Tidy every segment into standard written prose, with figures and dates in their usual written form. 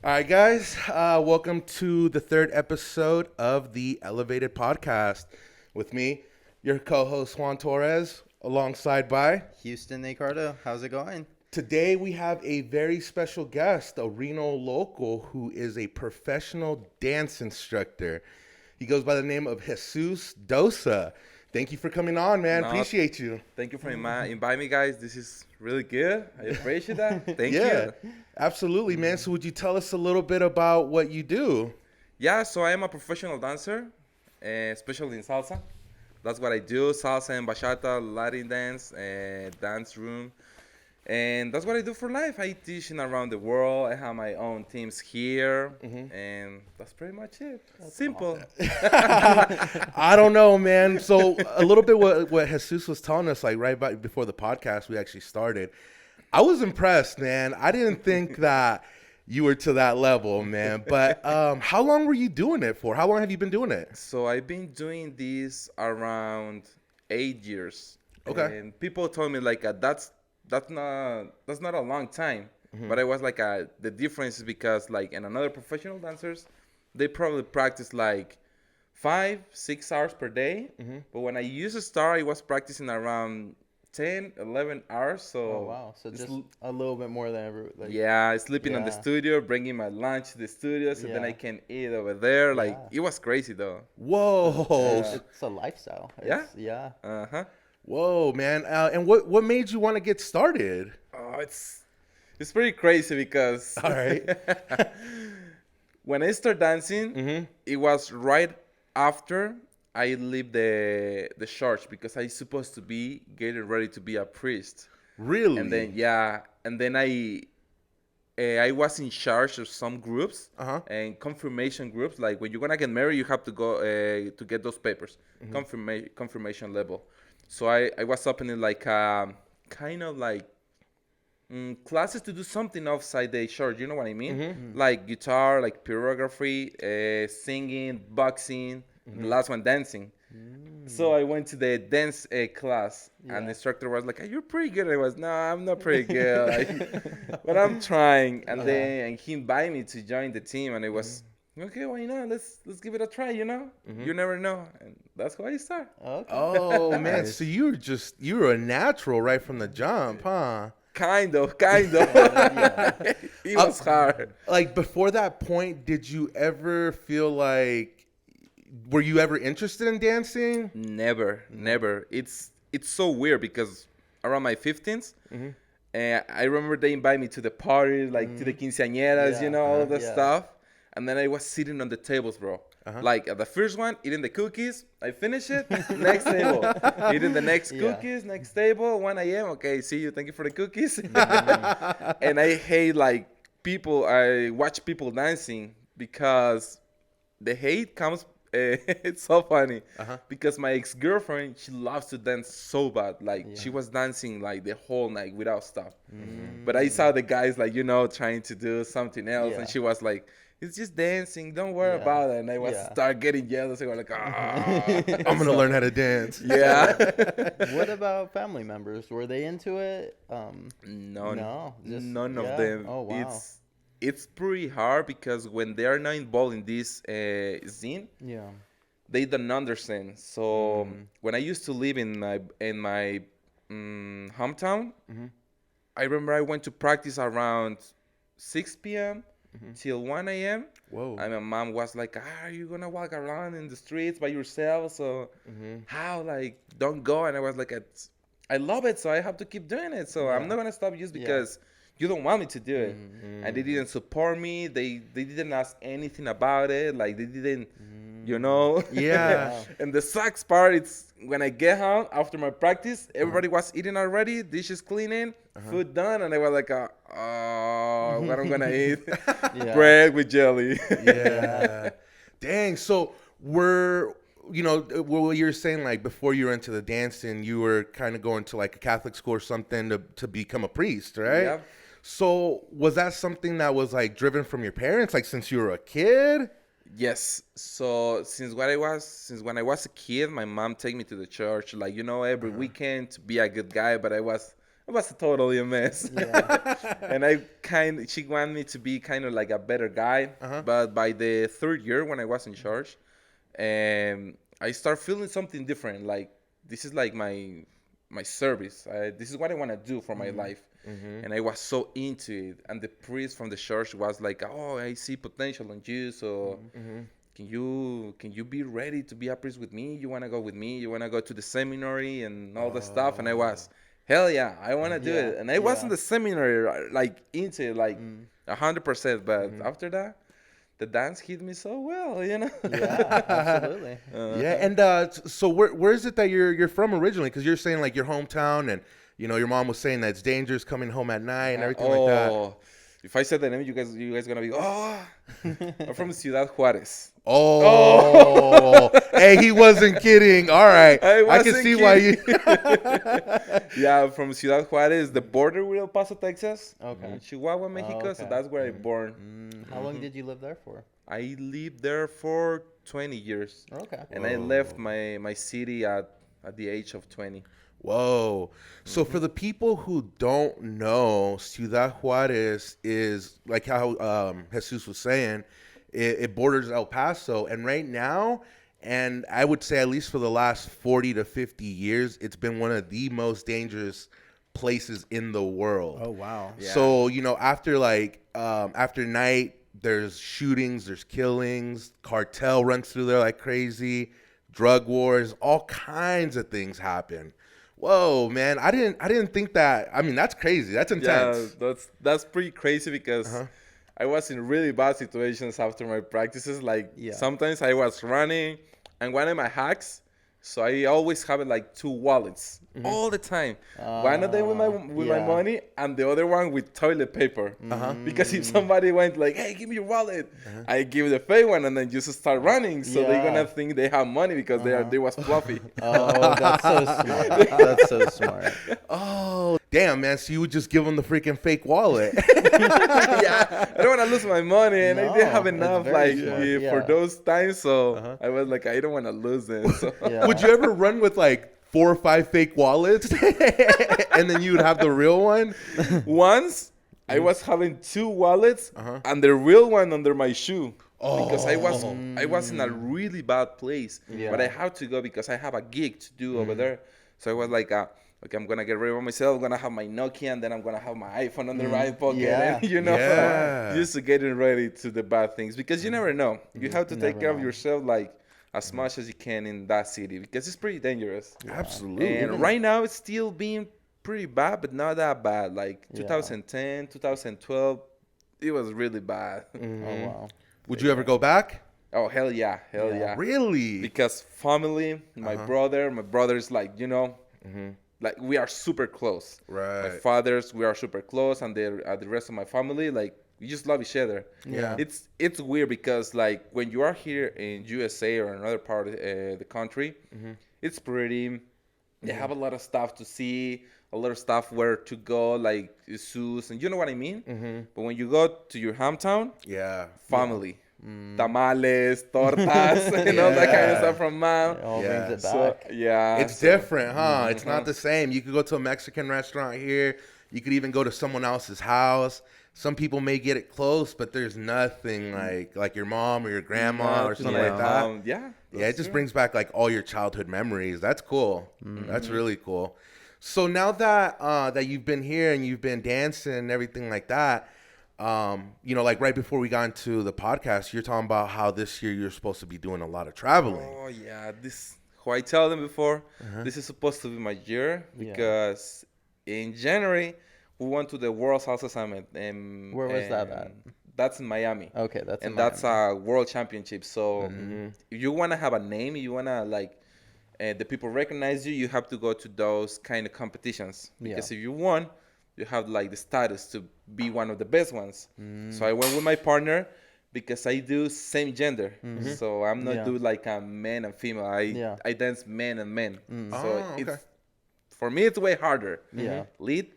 All right, guys. Welcome to the third episode of the Elevated Podcast. With me, your co-host Juan Torres, alongside by. Houston, Ricardo, how's it going? Today we have a very special guest, a Reno local who is a professional dance instructor. He goes by the name of Jesus Doza. Thank you for coming on, man. No, Appreciate you. Thank you for inviting me, guys. This is really good. I appreciate that. Thank Yeah, you. absolutely, man. So would you tell us a little bit about what you do? Yeah, so I am a professional dancer, especially in salsa. That's what I do, salsa and bachata, Latin dance, dance room. And that's what I do for life. I teach in around the world. I have my own teams here. And that's pretty much it. Simple. I don't know, man. So a little bit what Jesus was telling us, like before the podcast we actually started. I was impressed, man. I didn't think that you were to that level, man. But how long were you doing it for? How long have you been doing it? So I've been doing this around 8 years. Okay. And people told me like that's not a long time. But I was like the difference is because like in another professional dancers, they probably practice like 5-6 hours per day. But when I used to start, I was practicing around 10-11 hours. So Oh wow! So just a little bit more than ever. Like, yeah, sleeping on the Yeah. studio, bringing my lunch to the studio, so then Yeah. I can eat over there. Like Yeah. it was crazy though. Whoa, It's a lifestyle. Yeah? Yeah. whoa, man. And what made you want to get started? Oh, it's pretty crazy because All right. when I started dancing, it was right after I leave the church because I supposed to be getting ready to be a priest. Really? And then I was in charge of some groups and confirmation groups. Like when you're gonna get married, you have to go to get those papers, confirmation level. So I was opening like kind of like classes to do something outside the church. You know what I mean? Like guitar, like choreography, singing, boxing. The last one dancing. So I went to the dance class, and the instructor was like, "You're pretty good." I was, "No, I'm not pretty good, but I'm trying." And then he invited me to join the team, and it was okay. Why not? Let's give it a try. You never know, and that's how I start. Okay. Oh man, so you were a natural right from the jump, huh? Kind of. Yeah. It was hard. Like before that point, did you ever feel like were you ever interested in dancing? Never. It's so weird because around my 15s, I remember they invited me to the parties, like to the quinceañeras, Yeah. all that Yeah. stuff. And then I was sitting on the tables, bro. Like at the first one, eating the cookies. I finish it, next table. Eating the next Yeah. cookies, next table, 1 a.m. Okay, see you. Thank you for the cookies. And I hate like people. I watch people dancing because the hate comes. It's so funny because my ex-girlfriend, she loves to dance so bad. Like she was dancing like the whole night without stop. But I saw the guys like trying to do something else, Yeah. and she was like, "It's just dancing. Don't worry Yeah. about it." And I was Yeah. start getting jealous. I was like, "Ah." I'm gonna learn how to dance. Yeah. What about family members? Were they into it? No, just- none of yeah? them. Oh, wow. It's pretty hard because when they are not involved in this scene, Yeah. they don't understand. So when I used to live in my hometown, I remember I went to practice around 6 p.m. till 1 a.m. Whoa. And my mom was like, "Are you gonna walk around in the streets by yourself? So how like don't go?" And I was like, I love it, so I have to keep doing it. So I'm not gonna stop just because you don't want me to do it. And they didn't support me. They didn't ask anything about it. Like they didn't, Yeah. And the sucks part is when I get home after my practice, everybody was eating already, dishes cleaning, food done, and I was like, oh, what I'm gonna eat? Yeah. Bread with jelly. Yeah. Dang. So what you're saying, like before you were into the dancing, you were kind of going to like a Catholic school or something to become a priest, right? Yeah. So was that something that was like driven from your parents, like since you were a kid? Yes. So since when I was a kid, my mom take me to the church, like every weekend to be a good guy. But I was was totally a mess. Yeah. And she wanted me to be kind of like a better guy. But by the third year when I was in charge, I start feeling something different. Like this is like my service. This is what I want to do for my life. And I was so into it. And the priest from the church was like, "Oh, I see potential in you. So can you be ready to be a priest with me? You want to go with me? You want to go to the seminary and all the stuff?" And I was, hell yeah, I want to do it. And I was in the seminary, like into it, like 100%. But after that, the dance hit me so well, you know. Yeah, absolutely. Yeah, and so where is it that you're from originally? Because you're saying like your hometown, and you know your mom was saying that it's dangerous coming home at night and everything like that. If I said the name, you guys gonna be, oh, I'm from Ciudad Juarez. Oh, hey, he wasn't kidding. All right, I can see why you. Yeah, from Ciudad Juarez, the border with El Paso, Texas. Okay. Chihuahua, Mexico. okay. So that's where I born. How long did you live there for? I lived there for 20 years. Okay. And I left my city at the age of 20. Whoa. So for the people who don't know, Ciudad Juarez is like how Jesus was saying, it borders El Paso. And right now, and I would say at least for the last 40 to 50 years, it's been one of the most dangerous places in the world. Oh, wow. Yeah. So, you know, after night, there's shootings, there's killings, cartel runs through there like crazy, drug wars, all kinds of things happen. Whoa, man! I didn't think that. I mean, that's crazy. That's intense. Yeah, that's pretty crazy because I was in really bad situations after my practices. Like sometimes I was running, and one of my hacks, so I always have like 2 wallets all the time. One of them with my money, and the other one with toilet paper. Because if somebody went like, "Hey, give me your wallet," I give the fake one, and then just start running. So they're gonna think they have money because they was fluffy. Oh, that's so smart. That's so smart. Oh, damn, man! So you would just give them the freaking fake wallet? Yeah, I don't want to lose my money, and I didn't have No, enough it's like very smart. for those times. So I was like, I don't want to lose them. So. Yeah. Would you ever run with like 4 or 5 fake wallets, and then you would have the real one? Once I was having 2 wallets and the real one under my shoe. Because I was in a really bad place, but I had to go because I have a gig to do over there. So I was like, okay, I'm gonna get rid of myself. I'm gonna have my Nokia, and then I'm gonna have my iPhone on the right pocket. Yeah. And, you know, Yeah. just to getting ready to the bad things because you never know. You have to take care of yourself like as much as you can in that city because it's pretty dangerous. Absolutely. And right now it's still being pretty bad, but not that bad. Like 2010, 2012, it was really bad. Oh, wow. Would you ever go back? Oh, hell yeah. Really? Because family, my brother is like, you know, like we are super close. Right. My fathers, we are super close, and the rest of my family, like we just love each other. Yeah. It's weird because like when you are here in USA or another part of the country, it's pretty. They have a lot of stuff to see, a lot of stuff where to go, like zoos, and you know what I mean. But when you go to your hometown, family. Tamales, tortas, and all that kind of stuff from mom. It all brings it So, back. It's different, huh? It's not the same. You could go to a Mexican restaurant here. You could even go to someone else's house. Some people may get it close, but there's nothing like your mom or your grandma or something like that. Yeah, It just brings back like all your childhood memories. That's cool. That's really cool. So now that that you've been here and you've been dancing and everything like that, you know, like right before we got into the podcast, you're talking about how this year you're supposed to be doing a lot of traveling. Oh yeah, this. How I tell them before, this is supposed to be my year because in January we went to the World Salsa Summit. Where was that at? That's in Miami. Okay, that's in that's Miami. a world championship. So if you want to have a name, you want to like the people recognize you, you have to go to those kind of competitions. Because if you won, you have like the status to be one of the best ones. So I went with my partner because I do same gender. So I'm not do like a man and female. I dance men and men. So it's for me it's way harder.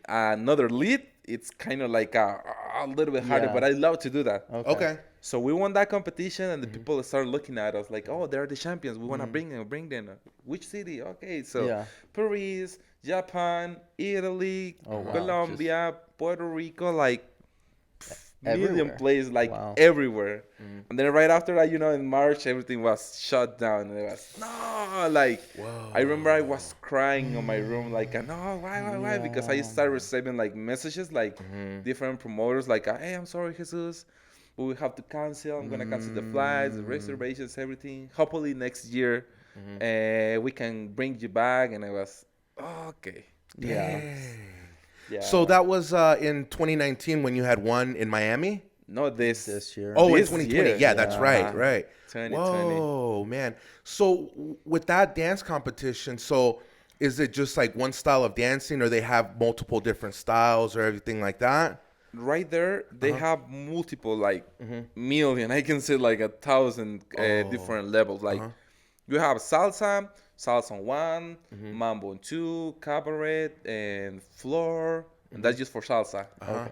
Another lead, it's kind of like a little bit harder, but I love to do that. Okay. So we won that competition, and the people started looking at us like, "Oh, they're the champions. We want to bring them. Which city? Okay, so Paris, Japan, Italy, Colombia, Puerto Rico, like million places, like everywhere." And then right after that, in March, everything was shut down. And it was no, like I remember I was crying on my room, like, no, why? Because I started receiving like messages, like different promoters, like, "Hey, I'm sorry, Jesus. We will have to cancel. I'm gonna cancel the flights, the reservations, everything. Hopefully next year, we can bring you back." And I was, okay. Yeah. So that was in 2019 when you had one in Miami? No, this year. Oh, this in 2020. year. Yeah, that's right. 2020. Whoa, man. So with that dance competition, so is it just like one style of dancing, or they have multiple different styles or everything like that? Right there, they have multiple, like million. I can say like 1,000 different levels. Like you have salsa, salsa 1, mambo 2, cabaret, and floor. And that's just for salsa.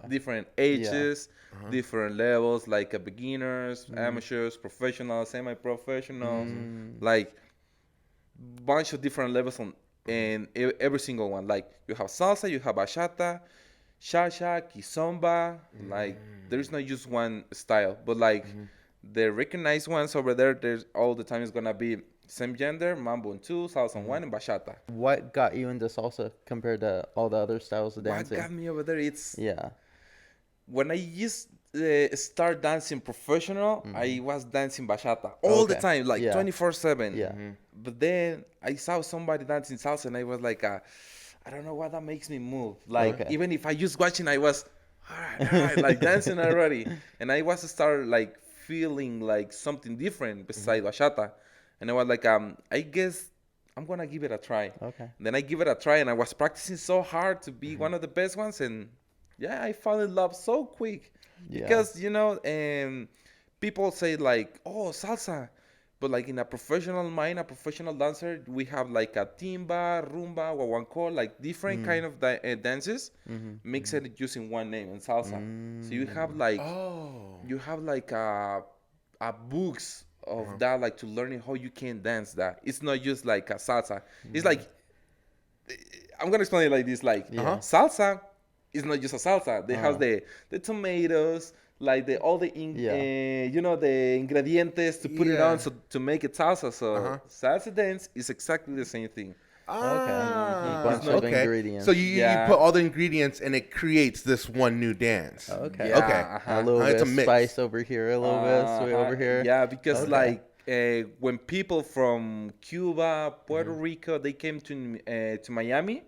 Different ages, different levels, like beginners, amateurs, professionals, semi-professionals, like bunch of different levels on and every single one. Like you have salsa, you have bachata, cha-cha, kizomba. Like there's not just one style, but like the recognized ones over there, there's all the time is gonna be same gender, mambo and 2, salsa and 1, and bachata. What got you into salsa compared to all the other styles of dancing? What got me over there? It's when I used start dancing professional, I was dancing bachata all the time, like 24/7. Yeah. But then I saw somebody dancing salsa, and I was like, I don't know what that makes me move. Like even if I just watching, I was all right, like dancing already, and I was start like feeling like something different beside bachata, and I was like, I guess I'm gonna give it a try. Okay. Then I give it a try, and I was practicing so hard to be one of the best ones, and I fell in love so quick because people say like, oh, salsa. But like in a professional mind, a professional dancer, we have like a timba, rumba, guaguancó, like different kind of dances, mixed using one name and salsa. So you have like a books of that, like to learning how you can dance that. It's not just like a salsa. It's like I'm gonna explain it like this: like salsa is not just a salsa. They have the tomatoes. Like all the the ingredients to put it on to make it salsa. So salsa dance is exactly the same thing. Bunch of ingredients. So you put all the ingredients and it creates this one new dance. A little bit of spice over here, a little bit sweet over here. Yeah, because like when people from Cuba, Puerto Rico, they came to Miami,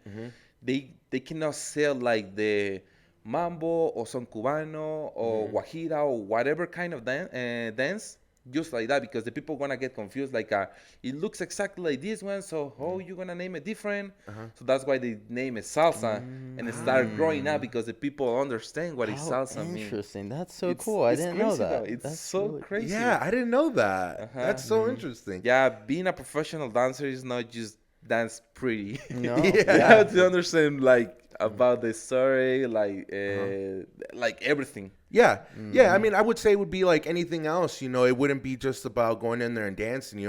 they cannot sell like the mambo or son cubano or guajira or whatever kind of dance just like that, because the people gonna get confused, like it looks exactly like this one, so how you gonna name it different? So that's why they name it salsa, and it started growing up because the people understand what is salsa means. Interesting. That's so cool. I didn't know that. That's so really crazy. Yeah, I didn't know that. That's so interesting. Yeah, being a professional dancer is not just dance pretty. No. You have to understand like about the story, like everything. Yeah. I mean, I would say it would be like anything else. It wouldn't be just about going in there and dancing.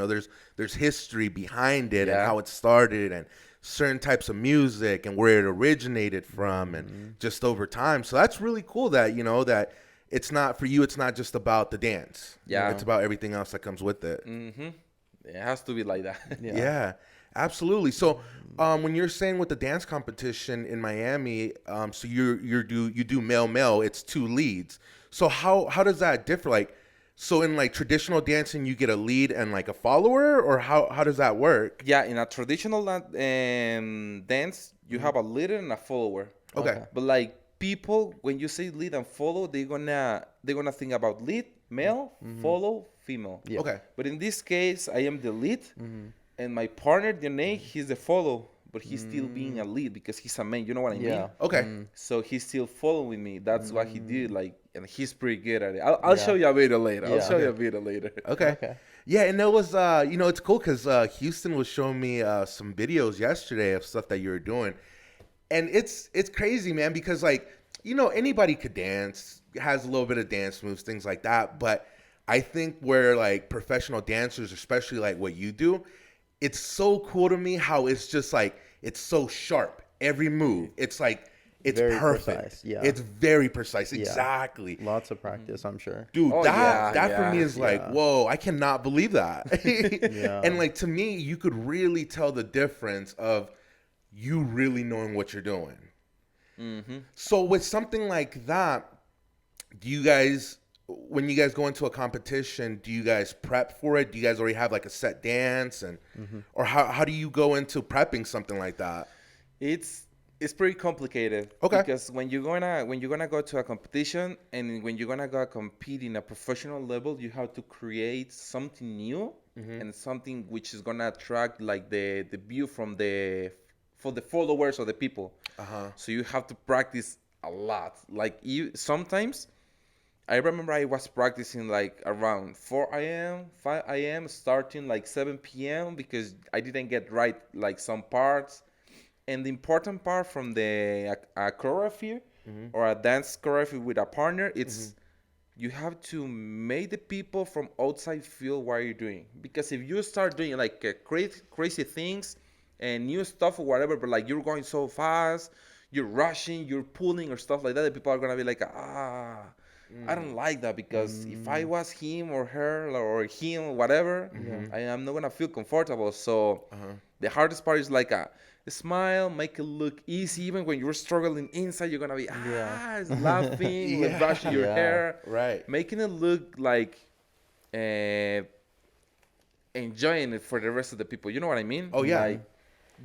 There's history behind it and how it started and certain types of music and where it originated from and just over time. So that's really cool that that it's not for you. It's not just about the dance. Yeah, it's about everything else that comes with it. It has to be like that. Yeah. Absolutely. So, when you're saying with the dance competition in Miami, so you do male, it's 2 leads. So how does that differ? Like, so in like traditional dancing, you get a lead and like a follower, or how does that work? Yeah, in a traditional dance, you have a leader and a follower. Okay. But like people, when you say lead and follow, they're gonna think about lead, male, follow, female. Yeah. Okay. But in this case, I am the lead. And my partner, Dene, he's the follow, but he's still being a lead because he's a man. You know what I mean? Okay. So he's still following me. That's what he did. Like, and he's pretty good at it. I'll show you a video later. I'll show you a video later. Okay. Yeah, and there was, it's cool because Houston was showing me some videos yesterday of stuff that you were doing, and it's crazy, man, because like anybody could dance, has a little bit of dance moves, things like that, but I think where like professional dancers, especially like what you do, it's so cool to me how it's just like it's so sharp. Every move, it's like it's Very perfect. precise, yeah. It's very precise. Yeah. Exactly. Lots of practice, I'm sure. Dude, Oh, that yeah, for me yeah, is like, yeah. whoa, I cannot believe that. Yeah. And like to me, you could really tell the difference of you really knowing what you're doing. Mm-hmm. So with something like that, do you guys, when you guys go into a competition, do you guys prep for it? Do you guys already have like a set dance, and or how do you go into prepping something like that? It's pretty complicated. Okay. Because when you're gonna go to a competition and when you're gonna go compete in a professional level, you have to create something new and something which is gonna attract like the view from the followers of the people. So you have to practice a lot. Like you sometimes I remember I was practicing like around 4 a.m., 5 a.m., starting like 7 p.m. because I didn't get right like some parts. And the important part from the choreography or a dance choreography with a partner, it's you have to make the people from outside feel what you're doing. Because if you start doing like crazy things and new stuff or whatever, but like you're going so fast, you're rushing, you're pulling or stuff like that, the people are gonna be like, I don't like that because if I was him or her or him or whatever, I am not gonna feel comfortable. So the hardest part is like smile, make it look easy. Even when you're struggling inside, you're gonna be laughing, like brushing your hair, Right. making it look like enjoying it for the rest of the people. You know what I mean? Oh, yeah. Like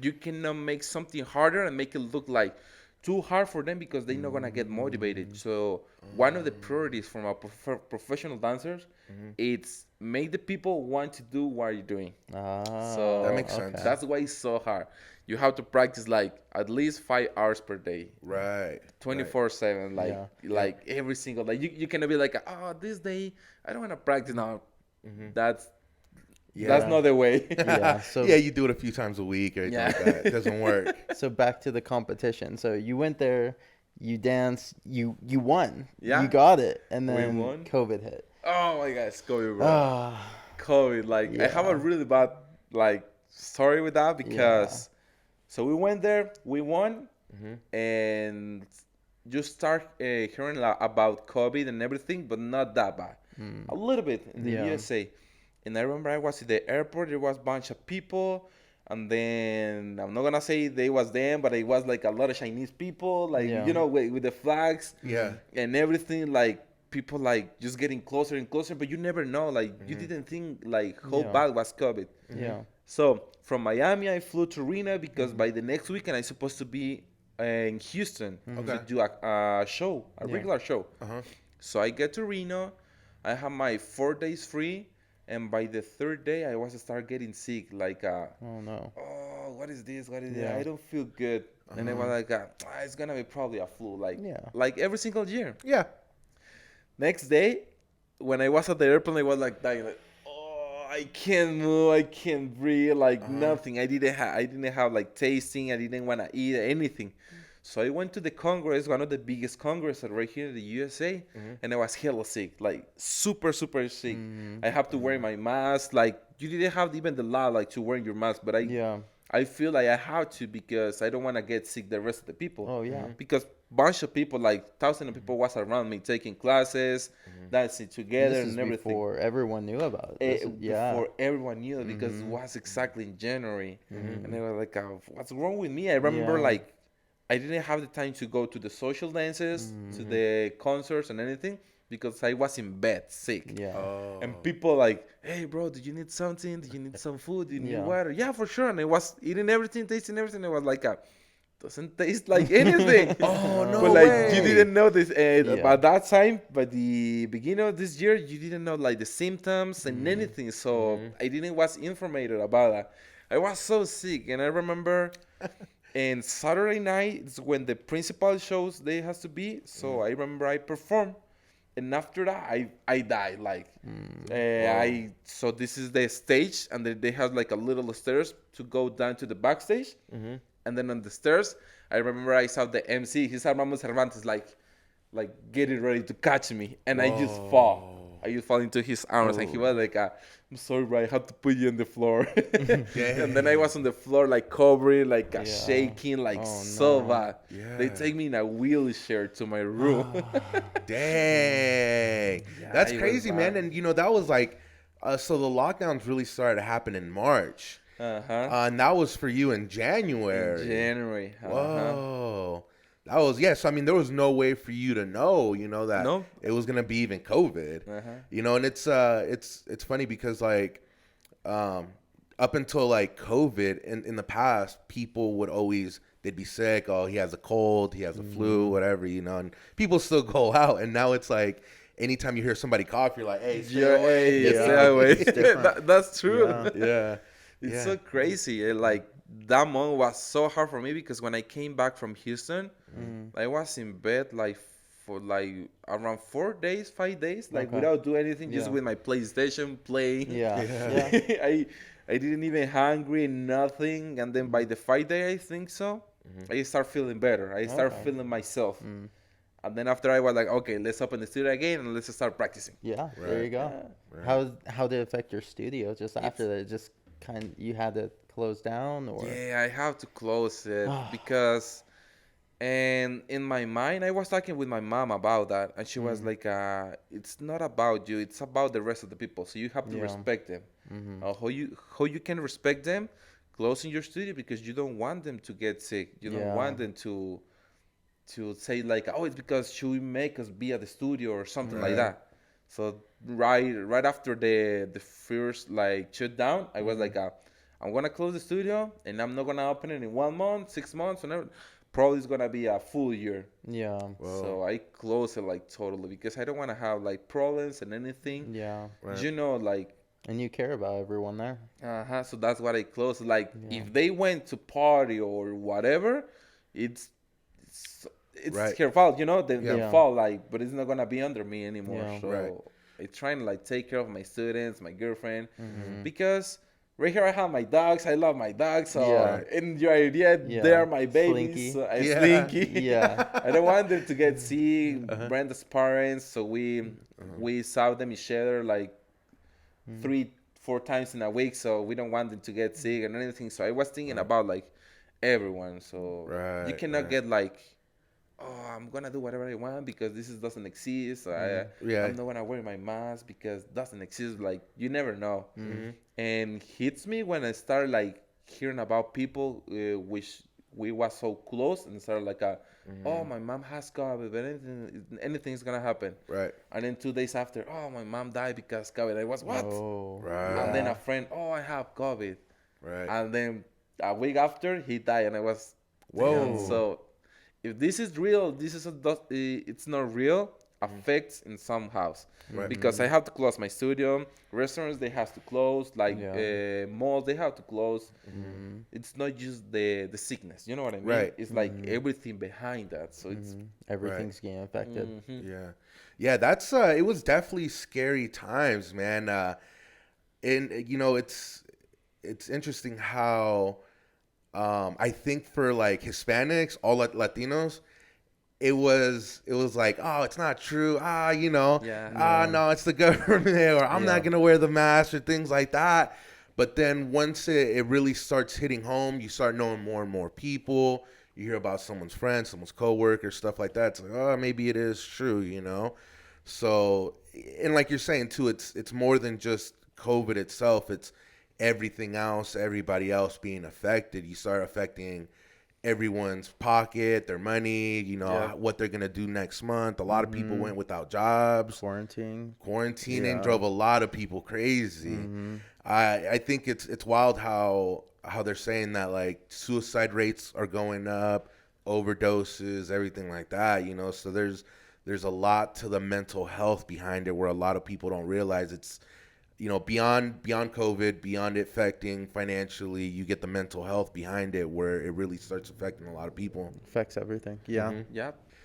you cannot make something harder and make it look like too hard for them because they're not gonna get motivated. So one of the priorities from a professional dancers, it's make the people want to do what you're doing. So That makes sense. That's why it's so hard. You have to practice like at least 5 hours per day, Right. 24/7, like every single day. You cannot be like, oh, this day I don't want to practice now. That's not the way. Yeah. So Yeah, you do it a few times a week or anything like that. It doesn't work. So back to the competition. So you went there, you danced, you won. Yeah. You got it, and We then won. COVID hit. Oh my God, it's COVID, bro. Ah, COVID. Like I have a really bad like story with that because so we went there, we won, and you start hearing about COVID and everything, but not that bad. A little bit in the USA. And I remember I was at the airport. There was a bunch of people, and then I'm not gonna say they was them, but it was like a lot of Chinese people, like you know, with the flags, and everything. Like people like just getting closer and closer, but you never know. Like you didn't think like how bad was COVID. yeah. So from Miami, I flew to Reno because by the next weekend I supposed to be in Houston to do a show, a regular show. So I get to Reno, I have my 4 days free, and by the third day I was start getting sick. Like, Oh no. oh, what is this? What is this? I don't feel good. And I was like, it's gonna be probably a flu, like every single year. Yeah. Next day, when I was at the airplane, I was like dying. Like, oh, I can't move, I can't breathe, like nothing. I didn't have like tasting. I didn't want to eat anything. So I went to the Congress, one of the biggest congresses right here in the USA, and I was hella sick, like super sick. I have to wear my mask. Like you didn't have even the law like to wear your mask, but I feel like I have to because I don't want to get sick the rest of the people. Oh yeah. Because bunch of people, like thousands of people, was around me taking classes, dancing together, This is and everything. before everyone knew about it. Before everyone knew it, because it was exactly in January, and they were like, "What's wrong with me?" I remember like I didn't have the time to go to the social dances, to the concerts, and anything because I was in bed sick. Yeah. And people like, hey, bro, do you need something? Do you need some food? Do you need water? Yeah, for sure. And I was eating everything, tasting everything. I was like, doesn't taste like anything. Oh, no But like way. you didn't know this. By that time, by the beginning of this year, you didn't know like the symptoms and anything. So I didn't was informated about that. I was so sick, and I remember. And Saturday night is when the principal shows they has to be. So I remember I performed, and after that I died. Like so this is the stage, and then they have like a little stairs to go down to the backstage, and then on the stairs I remember I saw the MC. His Armando Cervantes like getting ready to catch me, and I just fall. I just fall into his arms, and he was like, "I'm sorry, bro, I have to put you on the floor." And then I was on the floor, like covering, like shaking, like so bad. They take me in a wheelchair to my room. Dang. That's crazy, man. And, that was like, so the lockdowns really started to happen in March. And that was for you in January. In January. Whoa. That was, so I mean, there was no way for you to know, that it was gonna be even COVID. And it's funny because like, up until like COVID in the past, people would always, they'd be sick. Oh, he has a cold, he has a flu, whatever, and people still go out. And now it's like, anytime you hear somebody cough, you're like, hey, stay away. Stay away. That's true. Yeah. It's so crazy. Like, that month was so hard for me because when I came back from Houston, I was in bed like for like around 4 days, 5 days, like without doing anything, just with my PlayStation playing. I didn't even hungry, nothing. And then by the 5th day, I think so, I start feeling better. I start feeling myself. And then after I was like, okay, let's open the studio again and let's start practicing. There you go. How did it affect your studio just after that? Just you had to close down, or? Yeah, I have to close it because, and in my mind, I was talking with my mom about that, and she was like, "It's not about you; it's about the rest of the people. So you have to respect them. How you can respect them? Closing your studio because you don't want them to get sick. You don't want them to say like, oh, it's because she make us be at the studio or something like that. So right after the first like shutdown, I was like, I'm gonna close the studio and I'm not gonna open it in 1 month, 6 months, whenever. Probably it's gonna be a full year. So I close it like totally because I don't want to have like problems and anything. Like. And you care about everyone there. So that's what I closed. Like if they went to party or whatever, it's their fault, their fault. Like, but it's not gonna be under me anymore. So I try to like take care of my students, my girlfriend, because right here I have my dogs. I love my dogs. So in your idea, they are my babies. So I'm Slinky. I don't want them to get sick. Brenda's parents. So we saw them each other like 3-4 times in a week. So we don't want them to get sick and anything. So I was thinking about like everyone. So you cannot get like, oh, I'm gonna do whatever I want because this doesn't exist. I'm not gonna wear my mask because it doesn't exist. Like, you never know. And hits me when I start like hearing about people which we was so close and started like oh, my mom has COVID, but anything's gonna happen. And then 2 days after, oh, my mom died because COVID. I was what? And then a friend, oh, I have COVID. And then a week after, he died, and I was, whoa. So if this is real, it's not real, affects in some house. Because I have to close my studio. Restaurants, they have to close. Like malls, they have to close. It's not just the sickness. You know what I mean? It's like everything behind that. So it's everything's getting affected. Yeah. That's it was definitely scary times, man. And it's interesting how I think for like Hispanics, all Latinos, it was like, oh, it's not true. No, it's the government, or I'm not gonna wear the mask or things like that. But then once it really starts hitting home, you start knowing more and more people. You hear about someone's friend, someone's coworker, stuff like that. It's like, oh, maybe it is true, So, and like you're saying too, it's more than just COVID itself. It's everything else, everybody else being affected. You start affecting everyone's pocket, their money, what they're gonna do next month. A lot of people went without jobs. Quarantining drove a lot of people crazy. I think it's wild how they're saying that like suicide rates are going up, overdoses, everything like that. So there's a lot to the mental health behind it where a lot of people don't realize it's. Beyond COVID, beyond it affecting financially, you get the mental health behind it where it really starts affecting a lot of people. Affects everything.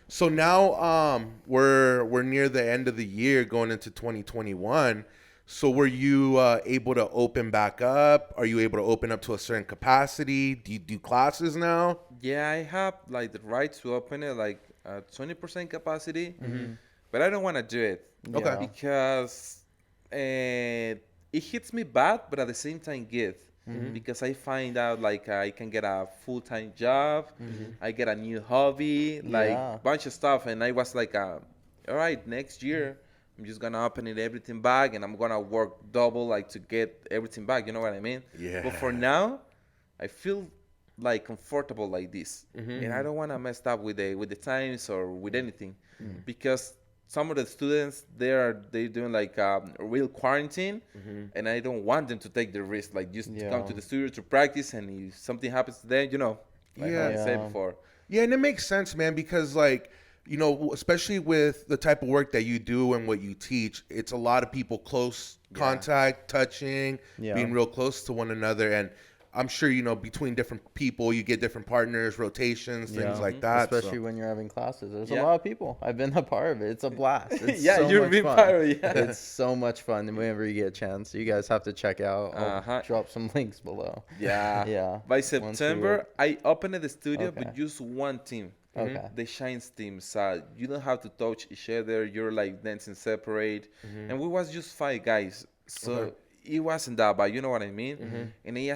So now we're near the end of the year going into 2021. So were you able to open back up? Are you able to open up to a certain capacity? Do you do classes now? Yeah, I have like the right to open it like 20% capacity. But I don't want to do it Okay. Yeah. because it hits me bad, but at the same time good. Mm-hmm. Because I find out like I can get a full-time job, Mm-hmm. I get a new hobby, like Yeah. bunch of stuff, and I was like, all right, next year I'm just gonna open it everything back, and I'm gonna work double like to get everything back. You know what I mean? Yeah. But for now, I feel like comfortable like this, Mm-hmm. and I don't want to mess up with the times or with anything, Mm. because some of the students they doing like a real quarantine, and I don't want them to take the risk, like just to come to Yeah. the studio to practice, and if something happens to them, like how I Yeah. said Yeah. before. Yeah, and it makes sense, man, because like, especially with the type of work that you do and what you teach, it's a lot of people close contact, touching, Yeah. being real close to one another. And I'm sure, between different people, you get different partners, rotations, things Yeah. like that. Especially so. when you're having classes. There's Yeah. a lot of people. I've been a part of it. It's a blast. It's Yeah, so you've much been fun. part of it, yeah. It's so much fun whenever you get a chance. You guys have to check out. I'll Uh-huh. drop some links below. Yeah. Yeah. By Once we September, I opened the studio, Okay. but just one team. Okay. The Shines team. So you don't have to touch each other. You're like dancing separate. And we was just 5 guys. So it wasn't that bad. You know what I mean? And I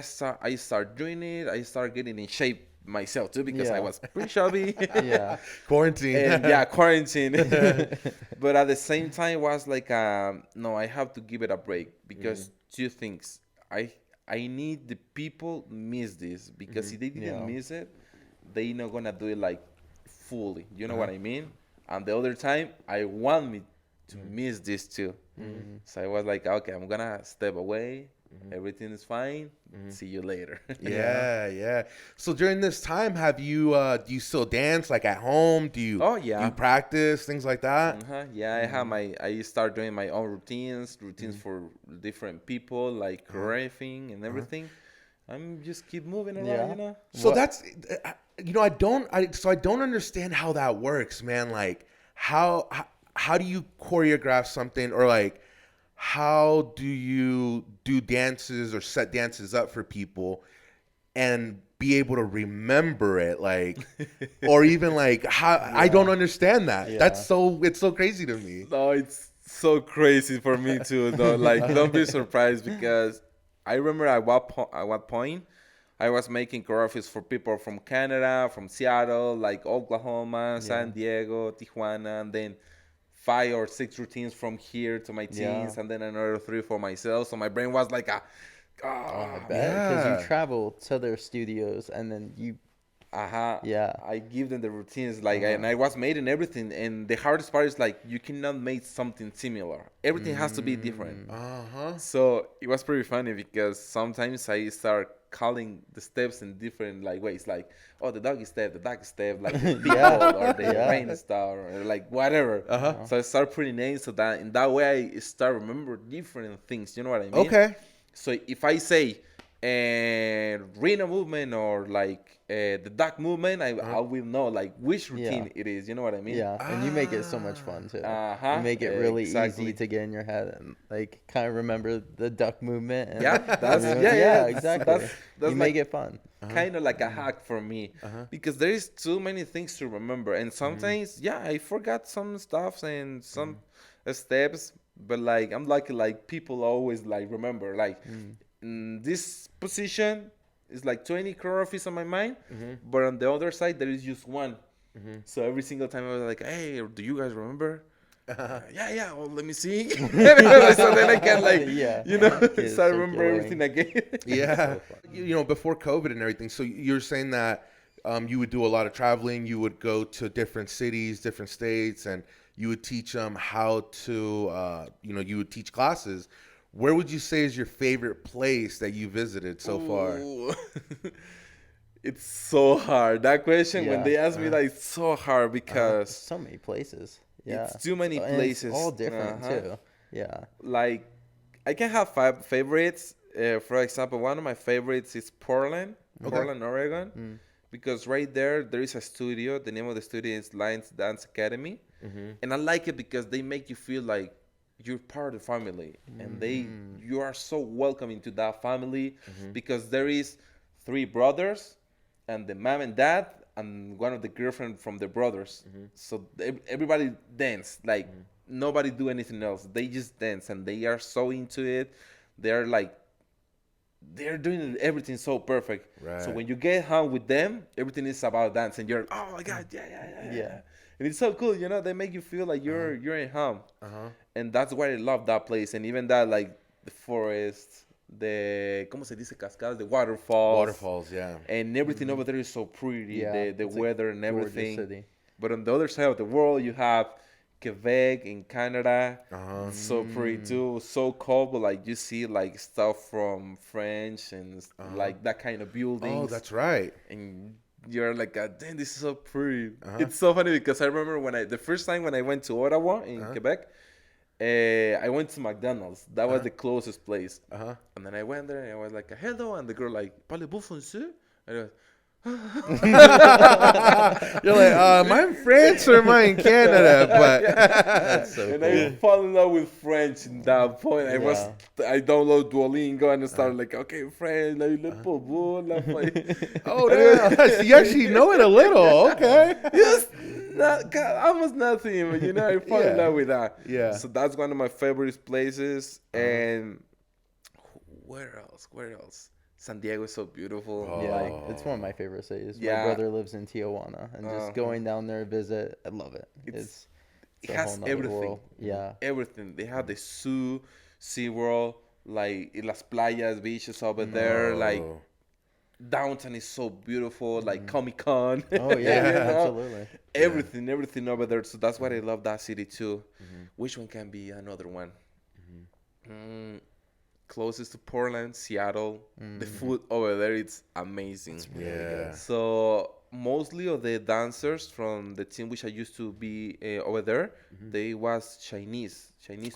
start doing it. I start getting in shape myself too, because I Yeah. was pretty chubby. Yeah. Quarantine. And yeah, quarantine. But at the same time, it was like, no, I have to give it a break, because two things. I need the people miss this, because if they didn't Yeah. miss it, they not gonna do it like fully. You know what I mean? And the other time, I want me to miss this too. So I was like, okay, I'm gonna step away. Everything is fine. See you later. Yeah. So during this time, do you still dance like at home? Do you Oh, yeah. do you practice things like that? Yeah, I start doing my own routines for different people, like choreographing and everything. I'm just keep moving around, Yeah. So What- that's I don't understand how that works, man. Like how do you choreograph something, or like how do you do dances or set dances up for people and be able to remember it, like, or even like how I don't understand that. Yeah. It's so crazy to me. No, it's so crazy for me too, though. Like, don't be surprised, because I remember at what point I was making choreographies for people from Canada, from Seattle, like Oklahoma, San Diego, Tijuana, and then 5 or 6 routines from here to my teams, and then another 3 for myself. So my brain was like, I bet, because yeah. you travel to their studios and then you. Yeah. I give them the routines, like, and I was made in everything. And the hardest part is like, you cannot make something similar. Everything has to be different. So it was pretty funny, because sometimes I start calling the steps in different like ways, like, oh, the doggy step, like the people, or the rain star, or like whatever. So I start putting names, so that in that way I start remember different things. You know what I mean? Okay. So if I say Reno movement, or like the duck movement, I will know like which routine it is. You know what I mean? Yeah, and you make it so much fun too. Uh-huh, You make it really exactly. easy to get in your head and like kind of remember the duck movement. And Yeah, that's exactly. That's you make it fun. kind of like a hack for me, because there is too many things to remember, and sometimes I forgot some stuff and some steps, but like I'm lucky, like people always like remember, like in this position is like 20 choreographies on my mind, but on the other side there is just one. So every single time I was like, hey, do you guys remember? Yeah, well, let me see. So then I can like, Get start remember circulating. everything again. Yeah. Before COVID and everything. So you're saying that you would do a lot of traveling. You would go to different cities, different states, and you would teach them how to, you would teach classes. Where would you say is your favorite place that you visited so far? Ooh. It's so hard. That question, when Yeah. they ask me, like, it's so hard, because So many places. Yeah. it's too many And places. It's all different Uh-huh. too. Yeah. Like, I can have 5 favorites. For example, one of my favorites is Portland, Oregon, because right there is a studio. The name of the studio is Lions Dance Academy, and I like it because they make you feel like you're part of the family, and you are so welcome into that family, because there is 3 brothers, and the mom and dad, and one of the girlfriend from the brothers. So everybody dance like nobody do anything else. They just dance, and they are so into it. They're like, they're doing everything so perfect. Right. So when you get home with them, everything is about dance, and you're, oh my god, yeah. And it's so cool, they make you feel like you're in home. And that's why I love that place. And even that, like, the forest, the, ¿cómo se dice? Cascadas, the waterfalls. Waterfalls, yeah. And everything over there is so pretty, the weather and everything. City. But on the other side of the world, you have Quebec in Canada. It's so pretty too. So cold, but like you see like stuff from French and like that kind of buildings. Oh, that's right. And you're like, God damn, this is so pretty. It's so funny because I remember the first time when I went to Ottawa in Quebec, I went to McDonald's. That was the closest place. And then I went there and I was like, hello. And the girl like, parlez-vous français? And I was, You're like, am I in France or am I in Canada? But That's so and cool. I fall in love with French in that point. I download Duolingo and I started like, okay, French, like, le pauvre, la paille. oh, damn. So you actually know it a little. Okay. Yes, almost nothing, but I fall in love with that. Yeah. So that's one of my favorite places. And where else? San Diego is so beautiful. Yeah, it's one of my favorite cities. Yeah. My brother lives in Tijuana, and just going down there to visit, I love it. It a has whole nother everything. world. Yeah. Everything. They have the zoo, SeaWorld, like Las Playas, beaches over there. Like downtown is so beautiful, like Comic-Con. Oh yeah, absolutely. Everything over there. So that's why I love that city too. Which one can be another one? Closest to Portland, Seattle. The food over there, it's amazing. It's really good. So mostly of the dancers from the team which I used to be over there, they was Chinese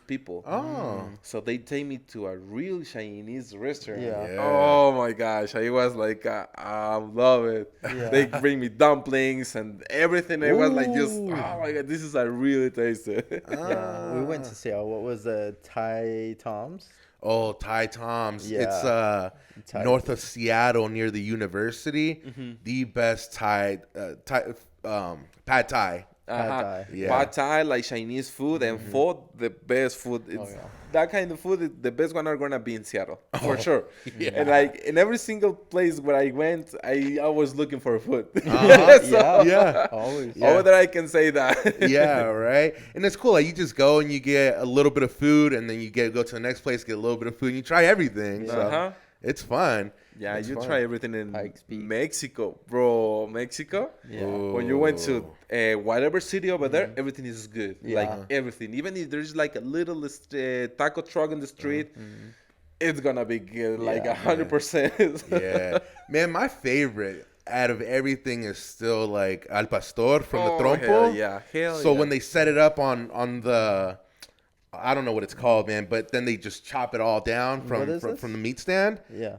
people. Oh. So they take me to a real Chinese restaurant. Yeah. Oh my gosh, I was like, I love it. Yeah. They bring me dumplings and everything. I was like, just, oh my god, this is a really tasty. Yeah. We went to Seattle. What was the Thai Tom's? Oh, Thai Tom's. Yeah. It's north of Seattle near the university. The best Pad Thai. Pad Thai. Yeah. Pad Thai, like Chinese food, and pho, the best food. It's that kind of food. The best one are gonna be in Seattle for sure. Yeah. And like in every single place where I went, I was looking for food. Yeah. Always. Over there, I can say that. Yeah, right. And it's cool. Like you just go and you get a little bit of food, and then you go to the next place, get a little bit of food, and you try everything. So it's fun. Yeah, It's you fun. try everything in Pikes Peak. Mexico, bro. Mexico. Yeah. When you went to whatever city over there, everything is good. Yeah. Like everything. Even if there's like a little taco truck in the street, it's gonna be good. Like 100%. Yeah. Man, my favorite out of everything is still like Al Pastor from the Trompo. Hell yeah. So when they set it up on the, I don't know what it's called, man, but then they just chop it all down from the meat stand. Yeah.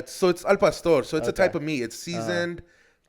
So it's Al Pastor. So it's a Okay. type of meat. It's seasoned.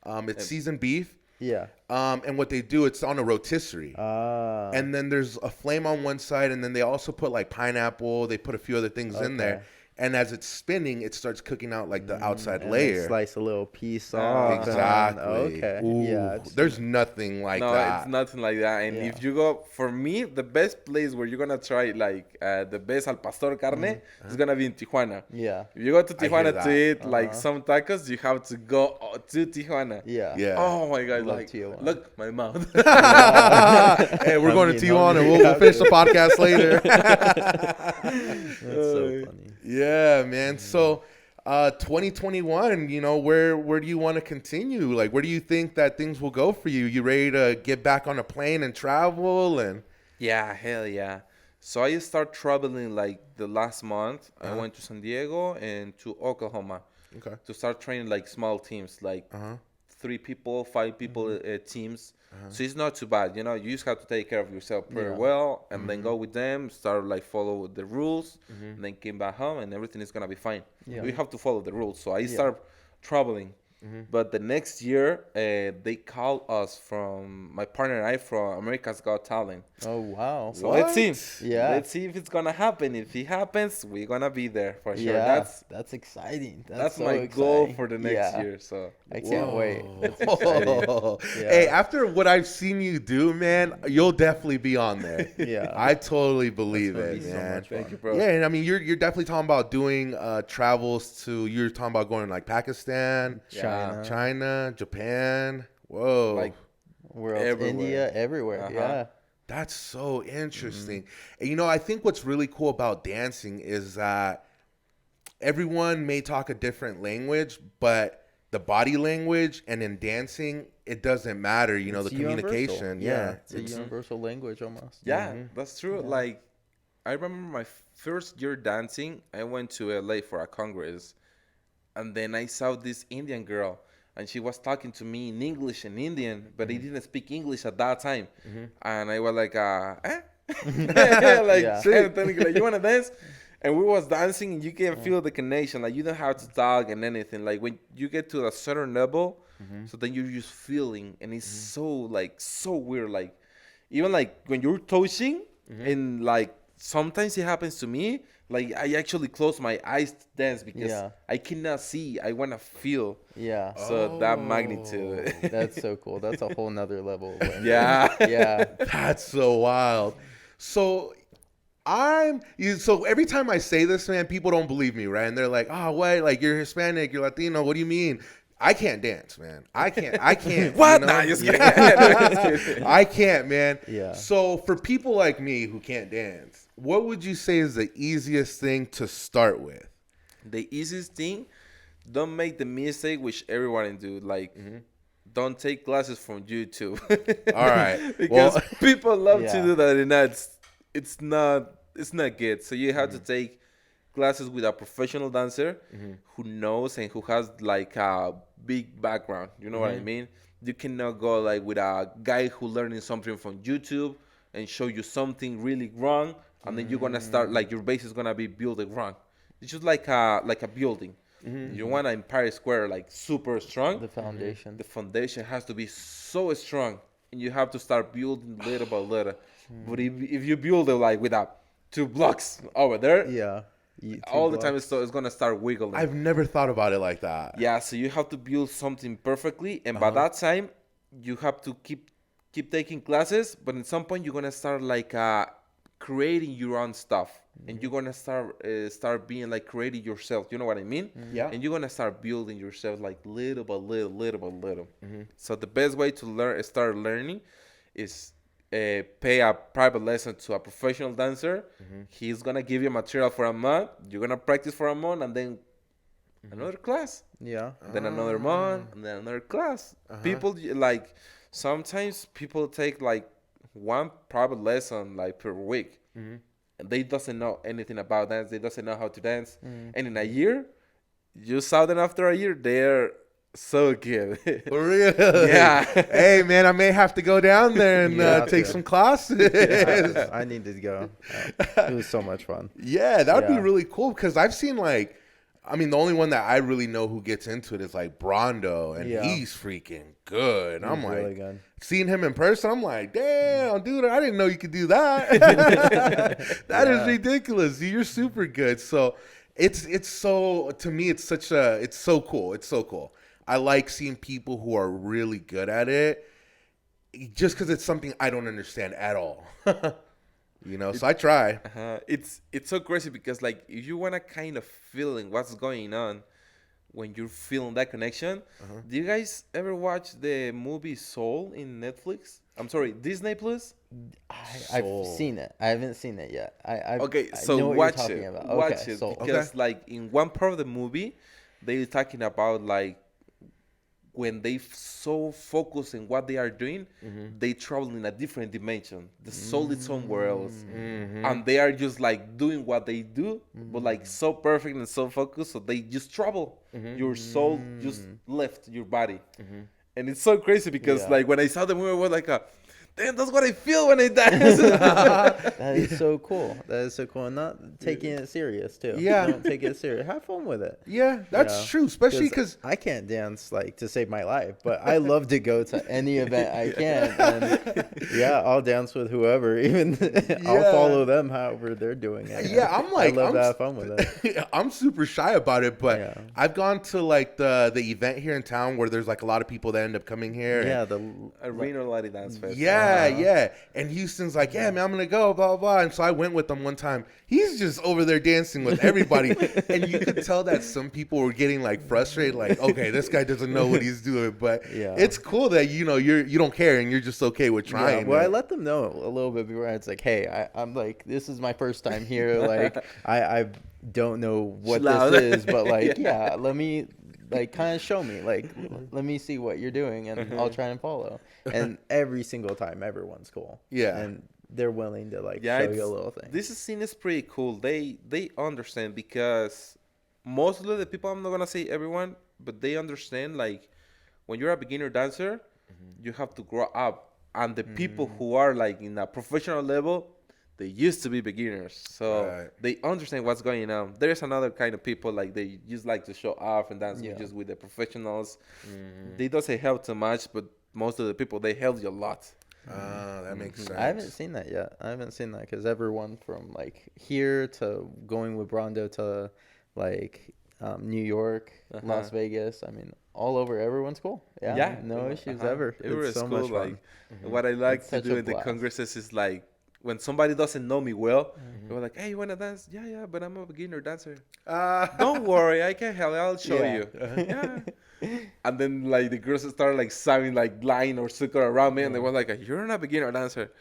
It's seasoned beef. Yeah. And what they do, it's on a rotisserie. And then there's a flame on one side, and then they also put like pineapple. They put a few other things in there. And as it's spinning, it starts cooking out like the outside And layer. they slice a little piece off. Exactly. Okay. Ooh, Yeah. there's nothing like no, that. it's nothing like that. And Yeah. if you go, for me, the best place where you're gonna try like the best al pastor carne is gonna be in Tijuana. Yeah. If you go to I hear Tijuana that. to eat like some tacos, you have to go to Tijuana. Yeah. Yeah. Oh my god! Love Like, Tijuana. look, my mouth. Hey, we're going to Hungry, Tijuana. hungry. We'll finish the podcast later. That's so funny. Yeah, man. So, 2021, where do you want to continue? Like, where do you think that things will go for you? You ready to get back on a plane and travel? And Yeah, hell yeah. So I start traveling like the last month. I went to San Diego and to Oklahoma okay. to start training like small teams, like 3 people, 5 people teams. So it's not too bad, you just have to take care of yourself pretty well, and then go with them, start like follow the rules, and then came back home, and everything is gonna be fine. Yeah. You have to follow the rules. So I start traveling. But the next year, they called us from my partner and I from America's Got Talent. Oh wow. So let's see. Yeah. Let's see if it's gonna happen. If it happens, we're gonna be there for sure. Yeah. That's exciting. That's so my exciting. goal for the next Yeah. year. So I can't wait. That's Whoa. exciting. Hey, Yeah. after what I've seen you do, man, you'll definitely be on there. Yeah. I totally believe gonna it, be so man. much thank fun. you, bro. Yeah, and I mean, you're definitely talking about doing travels to. You're talking about going to like Pakistan, China. China, Japan. Whoa, Like Where else? everywhere. India, everywhere. Yeah. that's so interesting. And you know, I think what's really cool about dancing is that everyone may talk a different language, but the body language and in dancing, it doesn't matter. You know, It's the universal. communication. Yeah, It's a universal language almost. Yeah, that's true. Like, I remember my first year dancing, I went to LA for a congress, and then I saw this Indian girl, and she was talking to me in English and Indian, but I didn't speak English at that time. And I was like, eh? Like, Yeah. like, you want to dance? And we was dancing, and you can feel the connection. Like, you don't have to talk and anything. Like, when you get to a certain level, so then you're just feeling, and it's so weird. Like, even like when you're touching, and like sometimes it happens to me. Like, I actually close my eyes to dance because Yeah. I cannot see. I want to feel. Yeah. So that magnitude. That's so cool. That's a whole nother level. Of learning. Yeah. Yeah. that's so wild. So so every time I say this, man, people don't believe me, right? And they're like, "Oh, what? Like you're Hispanic, you're Latino. What do you mean?" I can't dance, man. I can't. What? You know? Nah, just kidding. Just kidding. I can't, man. Yeah. So for people like me who can't dance, what would you say is the easiest thing to start with? The easiest thing, don't make the mistake which everyone do. Like, don't take classes from YouTube. All right. Because Well, people love to Yeah. do that, and it's not good. So you have to take classes with a professional dancer who knows and who has like a big background. You know what I mean? You cannot go like with a guy who learning something from YouTube and show you something really wrong, and then you're gonna start like your base is gonna be building wrong. It's just like a building. You want an Empire Square like super strong. The foundation. The foundation has to be so strong, and you have to start building little by little. But if you build it like with 2 blocks over there, Yeah. all the time it's gonna start wiggling. I've never thought about it like that. Yeah, so you have to build something perfectly, and by that time, you have to keep taking classes. But at some point, you're gonna start like creating your own stuff, and you're gonna start being like creating yourself. You know what I mean? Yeah. And you're gonna start building yourself like little by little, little by little. So the best way to start learning is pay a private lesson to a professional dancer. He's gonna give you material for a month. You're gonna practice for a month, and then another class, Yeah. then another month, and then another class. People like sometimes people take like one private lesson like per week, and they doesn't know anything about dance. They doesn't know how to dance, and in a year, you saw them after a year, they're so good. For real? Yeah. Hey, man, I may have to go down there and Yeah, take yeah. some classes. I need to go. It was so much fun. Yeah, that would be Yeah. really cool because I've seen like, I mean, the only one that I really know who gets into it is like Brondo, and Yeah. he's freaking good. I'm He's like, really good. seeing him in person, I'm like, damn, dude, I didn't know you could do that. That is Yeah. ridiculous. You're super good. So it's so, to me, it's so cool. It's so cool. I like seeing people who are really good at it just because it's something I don't understand at all. You know, so I try. It's so crazy because like if you wanna kind of feeling what's going on when you're feeling that connection. Do you guys ever watch the movie Soul in Netflix? I'm sorry, Disney Plus. I've Soul. seen it. I haven't seen it yet. Okay, I so know what watch you're talking it. about. Watch Okay, it Soul. because like in one part of the movie, they're talking about like when they so focus in what they are doing, they travel in a different dimension. The soul is somewhere else, and they are just like doing what they do, but like so perfect and so focused, so they just travel. Your soul just left your body, and it's so crazy because Yeah. like when I saw the movie, I was like, damn, that's what I feel when I dance. That is so cool. That is so cool. And not taking it serious, too. Yeah. Don't take it serious. Have fun with it. Yeah, that's Yeah. true. Especially because I can't dance like to save my life, but I love to go to any event I can. And yeah, I'll dance with whoever. Even I'll follow them however they're doing it. yeah, I'm like, I love to have fun with it. I'm super shy about it, but Yeah. I've gone to like the event here in town where there's like a lot of people that end up coming here. Yeah, A Reno NV dance fest. Yeah, yeah. And Houston's like, yeah, man, I'm gonna go, blah, blah, blah. And so I went with him one time. He's just over there dancing with everybody. And you could tell that some people were getting like frustrated, like, okay, this guy doesn't know what he's doing. But Yeah. it's cool that you don't care and you're just okay with trying. Yeah, well, I let them know a little bit before. It's like, hey, I'm like, this is my first time here. Like, I don't know what this is, but like, yeah, let me like kind of show me. Like, let me see what you're doing, and I'll try and follow. And every single time, everyone's cool. Yeah. And they're willing to like Yeah, show you a little thing. This scene is pretty cool. They understand because mostly the people, I'm not gonna say everyone, but they understand like when you're a beginner dancer, you have to grow up, and the people who are like in a professional level, they used to be beginners, so they understand what's going on. There's another kind of people like they just like to show off and dance just with the professionals. They doesn't help too much, but most of the people they help you a lot. That makes sense. I haven't seen that yet. I haven't seen that because everyone from like here to going with Brondo to like New York, Las Vegas. I mean, all over. Everyone's cool. Yeah, no issues ever. It's so cool, much fun. like What I like It's to such do a in the blast. congresses is like when somebody doesn't know me well, they're like, "Hey, you wanna dance?" Yeah, but I'm a beginner dancer. Don't worry, I can help. I'll show Yeah. you. Yeah. And then like the girls start like sounding like line or circle around me, and they were like, "You're not a beginner dancer."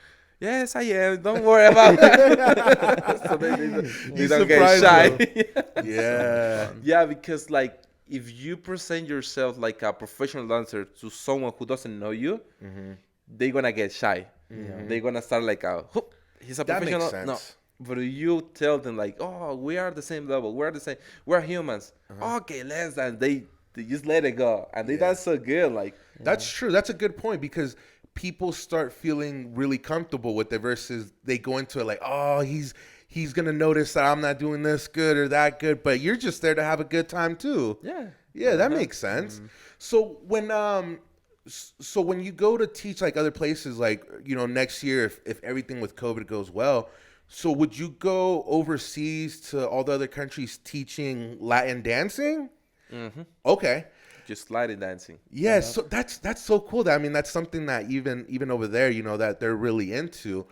Yes, I am. Don't worry about that. So they don't get surprise shy. Yeah. Yeah, because like if you present yourself like a professional dancer to someone who doesn't know you, they're gonna get shy. They're gonna start like, "Hoop, he's a That professional." makes sense. No, but you tell them like, "Oh, we are the same level. We're the same. We're humans." Okay, let's dance. They just let it go, and they dance so good. Like That's true. That's a good point because people start feeling really comfortable with it versus they go into it like, oh, he's gonna notice that I'm not doing this good or that good, but you're just there to have a good time too. Yeah, that makes sense. So when you go to teach like other places, like next year, if everything with COVID goes well, so would you go overseas to all the other countries teaching Latin dancing? Okay. just sliding dancing. Yeah, so that's so cool. That I mean, that's something that even over there, that they're really into.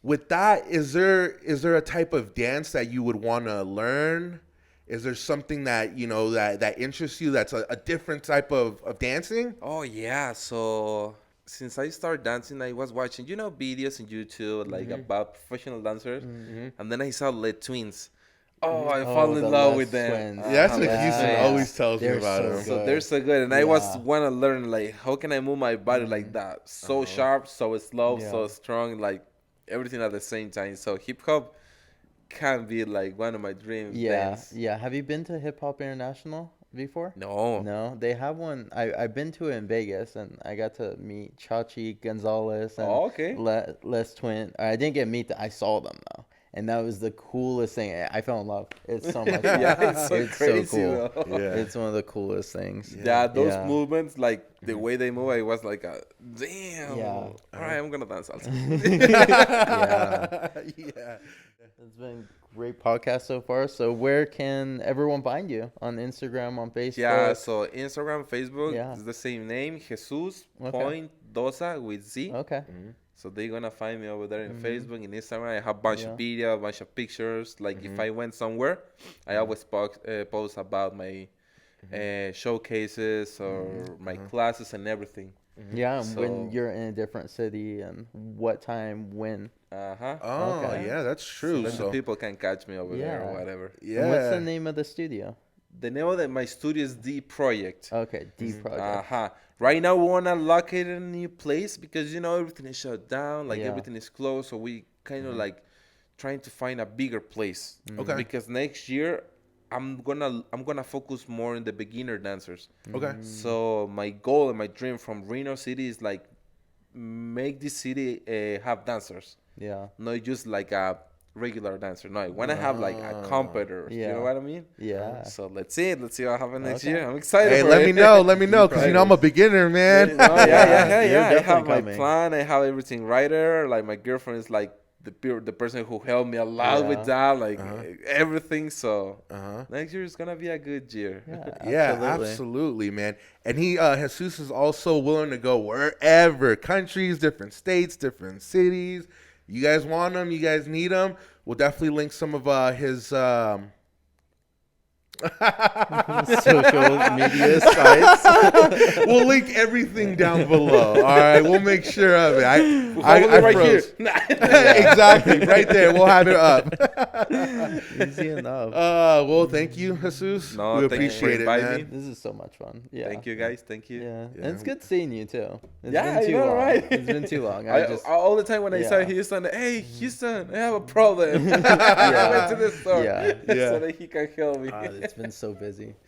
With that, is there a type of dance that you would want to learn? Is there something that that interests you? That's a different type of dancing? Oh yeah, so since I started dancing, I was watching videos on YouTube like about professional dancers, and then I saw Les Twins. Oh, I fell in the love Les with them. Twins. Yeah, that's what Yeah. Houston Yeah. always tells me They're about so them. So good. they're so good, and I was Yeah. want to learn like how can I move my body like that, so sharp, so slow, Yeah. so strong, like everything at the same time. So hip hop can be like one of my dreams. Yeah, yeah. Have you been to Hip Hop International before? No. No, they have one. I've been to it in Vegas, and I got to meet Chachi Gonzalez and Oh, okay. Les Twin. I didn't get to meet them. I saw them though, and that was the coolest thing. I fell in love. It's so much fun. Yeah, it's so crazy, cool. though. Yeah. It's one of the coolest things. Yeah, those Yeah. movements, like the way they move, I was like, damn. Yeah. All right, I'm gonna dance salsa. Yeah. Yeah. It's been a great podcast so far. So where can everyone find you? On Instagram, on Facebook? Yeah, so Instagram, Facebook, Yeah. it's the same name, Jesus Okay. Point Doza with Z. Okay. So they're gonna find me over there in Facebook and Instagram. I have a bunch of video, a bunch of pictures. Like if I went somewhere, I always post about my showcases or my classes and everything. Yeah, and when So- you're in a different city and what time, when. Oh, Okay. yeah, that's true. Then So, the people can catch me over there Yeah. or whatever. yeah. And what's the name of the studio? The name of my studio is D Project. Okay, D Project. Right now we wanna locate a new place because everything is shut down, like Yeah. everything is closed. So we kind of like trying to find a bigger place. Okay. Because next year I'm gonna focus more on the beginner dancers. Okay. So my goal and my dream from Reno City is like make this city have dancers. Yeah. Not just like a regular dancer. No, I want to have like a competitor. You know what I mean? Yeah. So let's see what happens next year. I'm excited. Hey, for let it. me know, because I'm a beginner, man. No, yeah. You're I have definitely my coming. plan. I have everything right there. Like my girlfriend is like the person who helped me a lot with that, like everything. So next year is gonna be a good year. Yeah, Absolutely, man. And he Jesus is also willing to go wherever, countries, different states, different cities. You guys want him? You guys need him? We'll definitely link some of his social media sites. We'll link everything down below. All right, we'll make sure of it. I right froze. here. Exactly, right there. We'll have it up. Easy enough. Well, thank you, Jesus. No, we thank you for appreciate it, inviting man. me. This is so much fun. Yeah. Thank you guys. Thank you. Yeah. And it's good seeing you too. It's Yeah, been too I know, long. right? It's been too long. All the time when I saw Houston, hey Houston, I have a problem. I went to the store Yeah. so that he can help me. It's been so busy.